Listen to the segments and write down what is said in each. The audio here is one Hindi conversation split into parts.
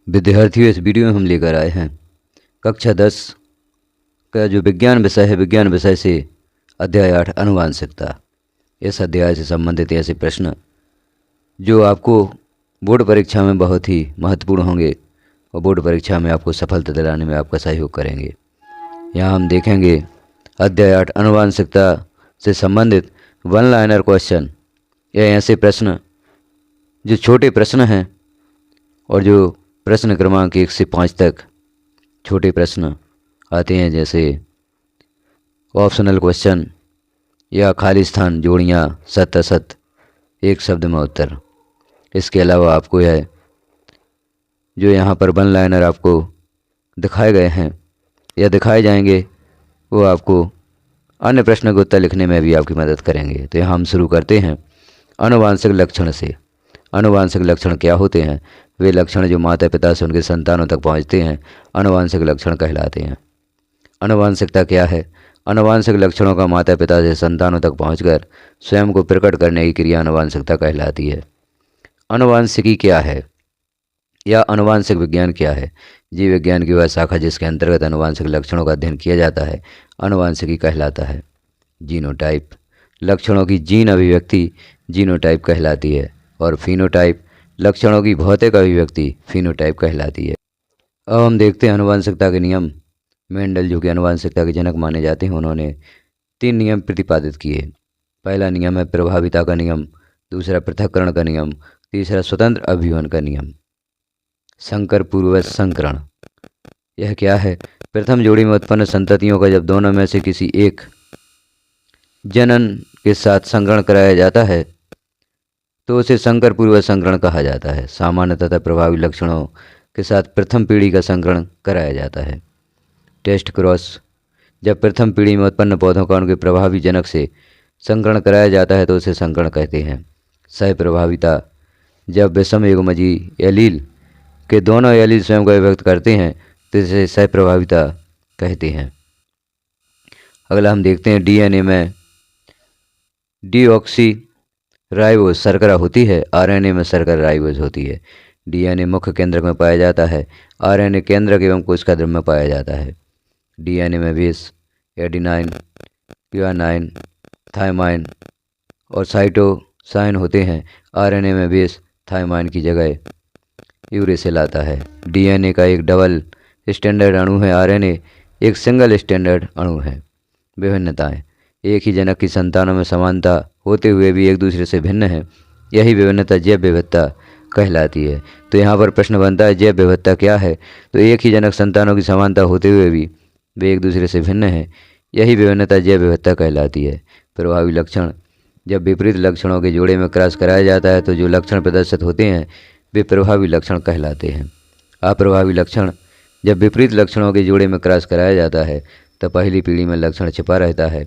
विद्यार्थियों, इस वीडियो में हम लेकर आए हैं कक्षा 10 का जो विज्ञान विषय है, विज्ञान विषय से अध्याय 8 आनुवांशिकता। इस अध्याय से संबंधित ऐसे प्रश्न जो आपको बोर्ड परीक्षा में बहुत ही महत्वपूर्ण होंगे और बोर्ड परीक्षा में आपको सफलता दिलाने में आपका सहयोग करेंगे। यहाँ हम देखेंगे अध्याय 8 आनुवांशिकता से संबंधित वन लाइनर क्वेश्चन, या ऐसे प्रश्न जो छोटे प्रश्न हैं और जो प्रश्न क्रमांक 1 से 5 तक छोटे प्रश्न आते हैं, जैसे ऑप्शनल क्वेश्चन या खाली स्थान जोड़ियाँ, सत्य असत, एक शब्द में उत्तर। इसके अलावा आपको यह जो यहाँ पर वन लाइनर आपको दिखाए गए हैं या दिखाए जाएंगे, वो आपको अन्य प्रश्न के उत्तर लिखने में भी आपकी मदद करेंगे। तो यहाँ हम शुरू करते हैं आनुवांशिक लक्षण से। आनुवांशिक लक्षण क्या होते हैं? वे लक्षण जो माता पिता से उनके संतानों तक पहुँचते हैं आनुवांशिक लक्षण कहलाते हैं। आनुवांशिकता क्या है? आनुवांशिक लक्षणों का माता पिता से संतानों तक पहुंचकर स्वयं को प्रकट करने की क्रिया आनुवांशिकता कहलाती है। आनुवांशिकी क्या है या आनुवांशिक विज्ञान क्या है? जीव विज्ञान की वह शाखा जिसके अंतर्गत आनुवांशिक लक्षणों का अध्ययन किया जाता है आनुवांशिकी कहलाता है। जीनोटाइप, लक्षणों की जीन अभिव्यक्ति जीनोटाइप कहलाती है, और फिनोटाइप, लक्षणों की भौतिक अभिव्यक्ति फिनोटाइप कहलाती है। अब हम देखते हैं आनुवांशिकता के नियम। मेंडल, जो कि आनुवांशिकता के जनक माने जाते हैं, उन्होंने 3 नियम प्रतिपादित किए। पहला नियम है प्रभाविता का नियम, दूसरा पृथक्करण का नियम, तीसरा स्वतंत्र अभिवन का नियम। संकर पूर्वज संकरण, यह क्या है? प्रथम जोड़ी में उत्पन्न संततियों का जब दोनों में से किसी एक जनन के साथ संकरण कराया जाता है तो उसे संकर पूर्वज संकरण कहा जाता है। सामान्य तथा प्रभावी लक्षणों के साथ प्रथम पीढ़ी का संकरण कराया जाता है। टेस्ट क्रॉस, जब प्रथम पीढ़ी में उत्पन्न पौधों का उनके प्रभावी जनक से संकरण कराया जाता है तो उसे संकरण कहते हैं। सह प्रभाविता, जब विषम युग्मजी एलील के दोनों एलील स्वयं को व्यक्त करते हैं तो इसे सह प्रभाविता कहते हैं। अगला हम देखते हैं डीएनए में डीऑक्सी राइबोज शर्करा होती है, आरएनए में शर्करा राइबोज होती है। डीएनए मुख्य केंद्रक में पाया जाता है, आरएनए केंद्रक एवं कोशिका द्रव्य में पाया जाता है। डीएनए में बेस एडेनाइन, ग्वानाइन, थायमाइन और साइटोसाइन होते हैं। आरएनए में बेस थायमाइन की जगह यूरेसिल आता है। डीएनए का एक डबल स्टैंडर्ड अणु है, आरएनए एक सिंगल स्टैंडर्ड अणु है। विभिन्नताएं, एक ही जनक की संतानों में समानता होते हुए भी एक दूसरे से भिन्न है, यही विभिन्नता जैव विविधता कहलाती है। तो यहाँ पर प्रश्न बनता है जैव विविधता क्या है? तो एक ही जनक संतानों की समानता होते हुए भी वे एक दूसरे से भिन्न हैं, यही विभिन्नता जैव विविधता कहलाती है। प्रभावी लक्षण, जब विपरीत लक्षणों के जोड़े में क्रॉस कराया जाता है तो जो लक्षण प्रदर्शित होते हैं वे प्रभावी लक्षण कहलाते हैं। अप्रभावी लक्षण, जब विपरीत लक्षणों के जोड़े में क्रॉस कराया जाता है तो पहली पीढ़ी में लक्षण छिपा रहता है,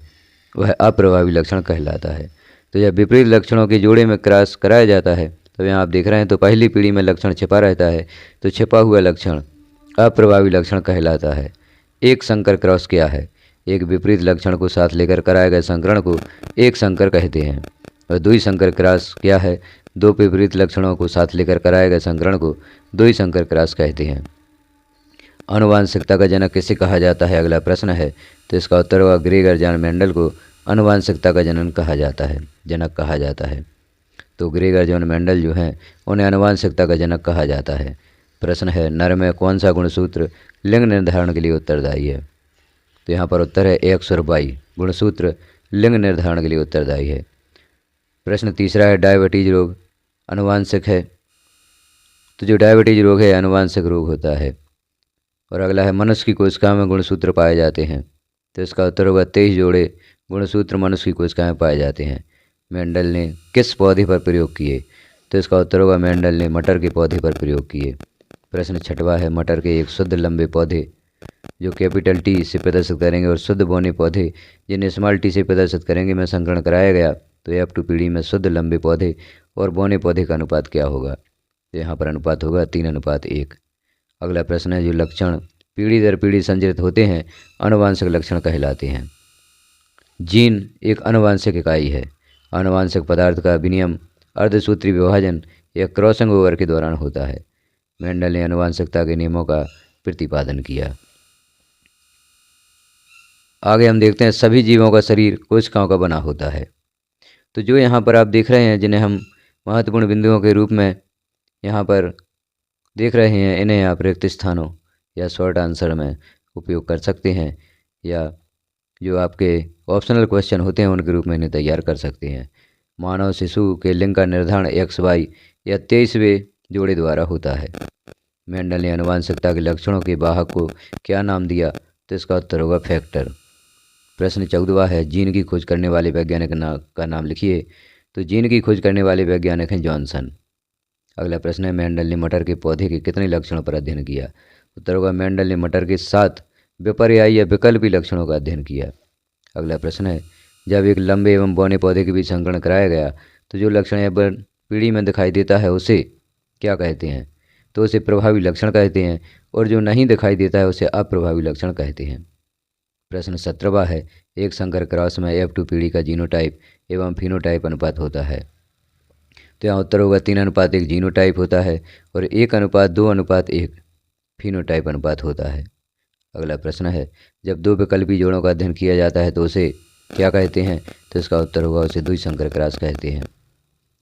वह अप्रभावी लक्षण कहलाता है। तो जब विपरीत लक्षणों के जोड़े में क्रॉस कराया जाता है तो यहाँ आप देख रहे हैं तो पहली पीढ़ी में लक्षण छिपा रहता है, तो छिपा हुआ लक्षण अप्रभावी लक्षण कहलाता है। एक संकर क्रॉस क्या है? एक विपरीत लक्षण को साथ लेकर कराए गए संकरण को एक संकर कहते हैं। और द्वि संकर क्रॉस क्या है? दो विपरीत लक्षणों को साथ लेकर कराए गए संकरण को द्वि संकर क्रॉस कहते हैं। आनुवांशिकता का जनक किसे कहा जाता है? अगला प्रश्न है, तो इसका उत्तर होगा ग्रेगर जॉन मेंडल को आनुवांशिकता का जनक कहा जाता है। तो ग्रेगर जॉन मेंडल जो हैं उन्हें आनुवांशिकता का जनक कहा जाता है। प्रश्न है, नर में कौन सा गुणसूत्र लिंग निर्धारण के लिए उत्तरदायी है? तो यहाँ पर उत्तर है एक्स और वाई गुणसूत्र लिंग निर्धारण के लिए उत्तरदायी है। प्रश्न तीसरा है, डायबिटीज रोग आनुवांशिक है? तो जो डायबिटीज रोग है आनुवांशिक रोग होता है। और अगला है, मनुष्य की कोशिका में गुणसूत्र पाए जाते हैं? तो इसका उत्तर होगा 23 जोड़े गुणसूत्र मनुष्य की कोशिका में पाए जाते हैं। मेंडल ने किस पौधे पर प्रयोग किए? तो इसका उत्तर होगा मेंडल ने मटर के पौधे पर प्रयोग किए। प्रश्न छठवां है, मटर के एक शुद्ध लंबे पौधे जो कैपिटल टी से प्रदर्शित करेंगे और शुद्ध बौने पौधे जिन्हें स्मॉल टी से प्रदर्शित करेंगे में संकरण कराया गया तो F2 पीढ़ी में शुद्ध लंबे पौधे और बौने पौधे का अनुपात क्या होगा? तो यहाँ पर अनुपात होगा 3:1। अगला प्रश्न है, जो लक्षण पीढ़ी दर पीढ़ी संचरित होते हैं आनुवांशिक लक्षण कहलाते हैं। जीन एक आनुवांशिक इकाई है। आनुवांशिक पदार्थ का विनियम अर्धसूत्री विभाजन या क्रॉसिंग ओवर के दौरान होता है। मेंडल ने आनुवंशिकता के नियमों का प्रतिपादन किया। आगे हम देखते हैं सभी जीवों का शरीर कोशिकाओं का बना होता है। तो जो यहाँ पर आप देख रहे हैं, जिन्हें हम महत्वपूर्ण बिंदुओं के रूप में यहाँ पर देख रहे हैं, इन्हें आप रिक्त स्थानों या शॉर्ट आंसर में उपयोग कर सकते हैं, या जो आपके ऑप्शनल क्वेश्चन होते हैं उनके रूप में इन्हें तैयार कर सकते हैं। मानव शिशु के लिंग का निर्धारण XY या 23वें जोड़े द्वारा होता है। मेंडल ने आनुवंशिकता के लक्षणों के वाहक को क्या नाम दिया? तो इसका उत्तर होगा फैक्टर। प्रश्न 14वां है, जीन की खोज करने वाले वैज्ञानिक का नाम लिखिए। तो जीन की खोज करने वाले वैज्ञानिक हैं जॉनसन। अगला प्रश्न है, मेंडल ने मटर के पौधे के कितने लक्षणों पर अध्ययन किया? उत्तर होगा मेंडल ने मटर के 7 विपर्यायी या विकल्पी लक्षणों का अध्ययन किया। अगला प्रश्न है, जब एक लंबे एवं बौने पौधे के बीच संकरण कराया गया तो जो लक्षण या पीढ़ी में दिखाई देता है उसे क्या कहते हैं? तो उसे प्रभावी लक्षण कहते हैं, और जो नहीं दिखाई देता है उसे अप्रभावी लक्षण कहते हैं। प्रश्न 17वां है, एक संकर क्रॉस में F2 पीढ़ी का जीनोटाइप एवं फिनोटाइप अनुपात होता है। तो यहाँ उत्तर होगा 3:1 जीनोटाइप होता है और 1:2:1 फिनोटाइप अनुपात होता है। अगला प्रश्न है, जब 2 विकल्पी जोड़ों का अध्ययन किया जाता है तो उसे क्या कहते हैं? तो इसका उत्तर होगा उसे द्विसंकर क्रॉस कहते हैं।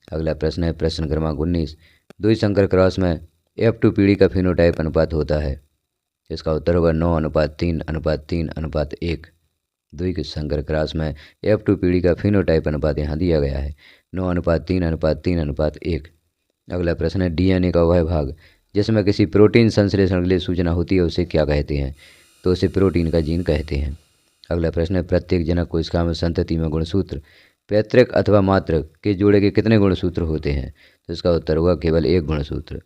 अगला प्रश्न है, प्रश्न क्रमांक 19, द्विसंकर क्रॉस में F2 पीढ़ी का फिनोटाइप अनुपात होता है। इसका उत्तर होगा 9:3:3:1। द्विसंकर क्रॉस में F2 पीढ़ी का फिनोटाइप अनुपात यहाँ दिया गया है 9:3:3:1। अगला प्रश्न है, DNA का वह भाग जिसमें किसी प्रोटीन संश्लेषण के लिए सूचना होती है उसे क्या कहते हैं? तो उसे प्रोटीन का जीन कहते हैं। अगला प्रश्न है, प्रत्येक जनक कोशिका में संतति में गुणसूत्र पैतृक अथवा मातृक के जोड़े के कितने गुणसूत्र होते हैं? तो इसका उत्तर होगा केवल 1 गुणसूत्र।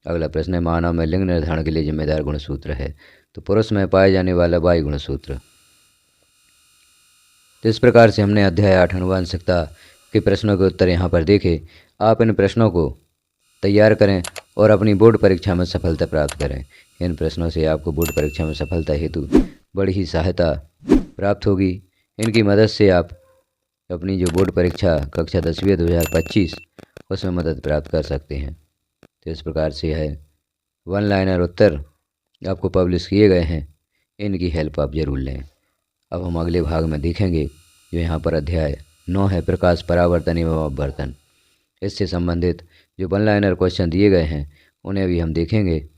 अगला प्रश्न है, मानव में लिंग निर्धारण के लिए जिम्मेदार गुणसूत्र है? तो पुरुष में पाए जाने वाला Y गुणसूत्र। तो इस प्रकार से हमने अध्याय 8 आनुवंशिकता के प्रश्नों के उत्तर यहाँ पर देखे। आप इन प्रश्नों को तैयार करें और अपनी बोर्ड परीक्षा में सफलता प्राप्त करें। इन प्रश्नों से आपको बोर्ड परीक्षा में सफलता हेतु बड़ी ही सहायता प्राप्त होगी। इनकी मदद से आप अपनी जो बोर्ड परीक्षा कक्षा 10वीं 2025 उसमें मदद प्राप्त कर सकते हैं। तो इस प्रकार से है 1 लाइनर उत्तर आपको पब्लिश किए गए हैं, इनकी हेल्प आप ज़रूर लें। अब हम अगले भाग में देखेंगे जो यहाँ पर अध्याय 9 है, प्रकाश परावर्तन एवं अपवर्तन। इससे संबंधित जो 1 लाइनर क्वेश्चन दिए गए हैं उन्हें भी हम देखेंगे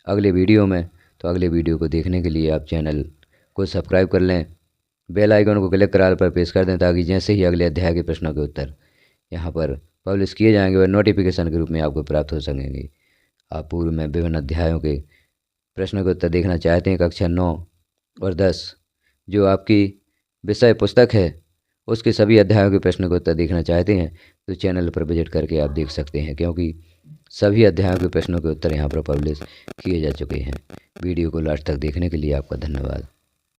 अगले वीडियो में। तो अगले वीडियो को देखने के लिए आप चैनल को सब्सक्राइब कर लें, बेल आइकन को क्लिक कर ऑल पर प्रेस कर दें, ताकि जैसे ही अगले अध्याय के प्रश्नों के उत्तर यहाँ पर पब्लिश किए जाएंगे और नोटिफिकेशन के रूप में आपको प्राप्त हो सकेंगे। आप पूर्व में विभिन्न अध्यायों के प्रश्नों के उत्तर देखना चाहते हैं, कक्षा 9 और 10 जो आपकी विषय पुस्तक है उसके सभी अध्यायों के प्रश्नों के उत्तर देखना चाहते हैं, तो चैनल पर विजिट करके आप देख सकते हैं, क्योंकि सभी अध्यायों के प्रश्नों के उत्तर यहाँ पर पब्लिश किए जा चुके हैं। वीडियो को लास्ट तक देखने के लिए आपका धन्यवाद।